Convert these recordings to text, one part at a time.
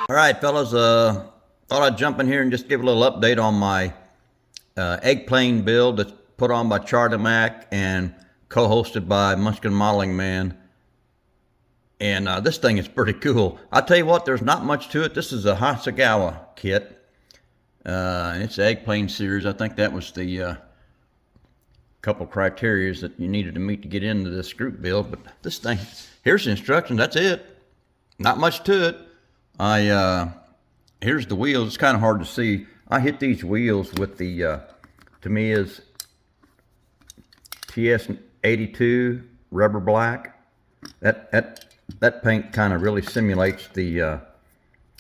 All right, fellas, thought I'd jump in here and just give a little update on my egg plane build that's put on by Charlie Mac and co-hosted by Munchkin Modeling Man. And this thing is pretty cool. I'll tell you what, there's not much to it. This is a Hasegawa kit. And it's the egg plane series. I think that was the couple criteria that you needed to meet to get into this group build. But this thing, here's the instructions. That's it. Not much to it. Here's the wheels. It's kind of hard to see. I hit these wheels with the Tamiya's TS-82 rubber black. That paint kind of really simulates the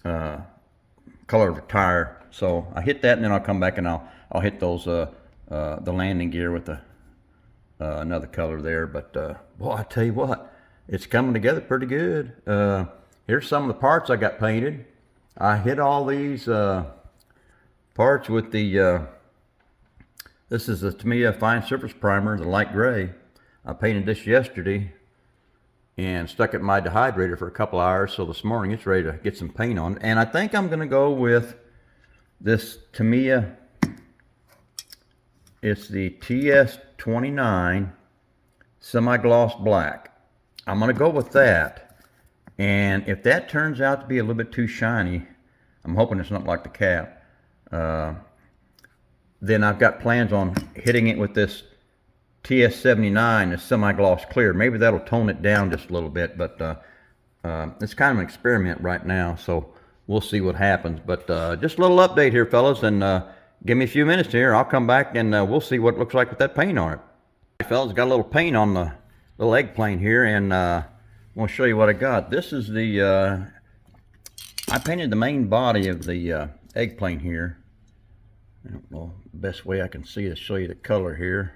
color of the tire. So I hit that, and then I'll come back and I'll hit those the landing gear with the another color there. But boy, I tell you what, it's coming together pretty good. Here's some of the parts I got painted. I hit all these parts with the, this is the Tamiya Fine Surface Primer, the light gray. I painted this yesterday and stuck it in my dehydrator for a couple hours, so this morning it's ready to get some paint on it. And I think I'm going to go with this Tamiya, it's the TS-29 semi-gloss black. I'm going to go with that. And if that turns out to be a little bit too shiny, I'm hoping it's not like the cap, then I've got plans on hitting it with this TS-79, the semi-gloss clear. Maybe that'll tone it down just a little bit, but it's kind of an experiment right now, so we'll see what happens. But just a little update here, fellas, and give me a few minutes here. I'll come back and we'll see what it looks like with that paint on it. Right, fellas, got a little paint on the little egg plane here, and I want to show you what I got. This is the, I painted the main body of the egg plane here. I don't know the best way I can see to show you the color here,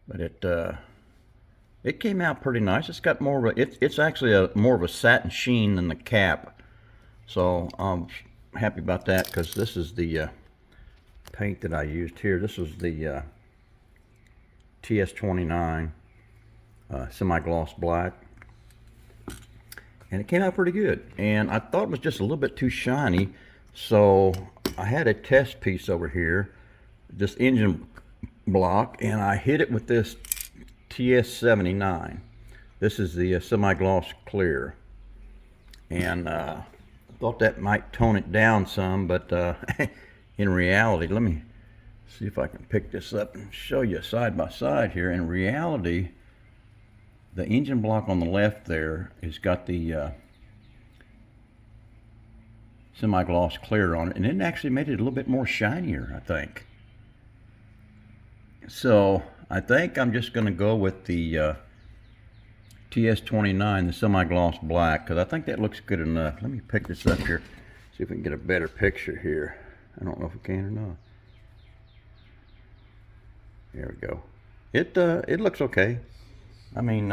but it came out pretty nice. It's got more of a, it's actually more of a satin sheen than the cap, so I'm happy about that, because this is the paint that I used here. This was the TS-29 semi-gloss black, and it came out pretty good. And I thought it was just a little bit too shiny, so I had a test piece over here, this engine block, and I hit it with this TS-79. This is the semi-gloss clear, and I thought that might tone it down some, but in reality, let me see if I can pick this up and show you side by side here. In reality, the engine block on the left there has got the semi-gloss clear on it, and it actually made it a little bit more shinier, I think. So I think I'm just going to go with the TS-29, the semi-gloss black, because I think that looks good enough. Let me pick this up here, see if we can get a better picture here. I don't know if we can or not. There we go. It looks okay. I mean,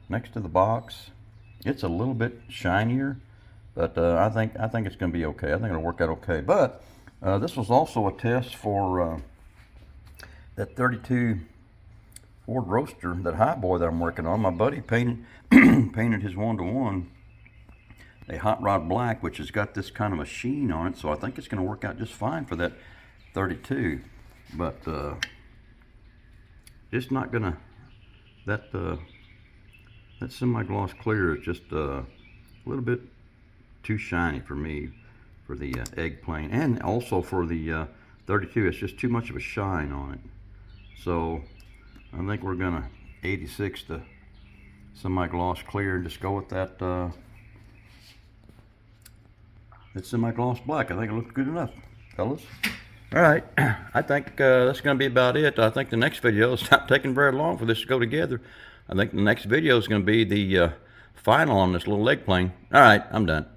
next to the box, it's a little bit shinier, but I think it's going to be okay. I think it'll work out okay. But this was also a test for that 32 Ford Roadster, that hot boy that I'm working on. My buddy painted painted his 1-to-1 a hot rod black, which has got this kind of a sheen on it. So I think it's going to work out just fine for that 32. But it's not gonna. That semi-gloss clear is just a little bit too shiny for me for the egg plane, and also for the 32. It's just too much of a shine on it. So I think we're gonna 86 the semi-gloss clear and just go with that that semi-gloss black. I think it looks good enough, fellas. All right, I think that's going to be about it. I think the next video is not taking very long for this to go together. I think the next video is going to be the final on this little egg plane. All right, I'm done.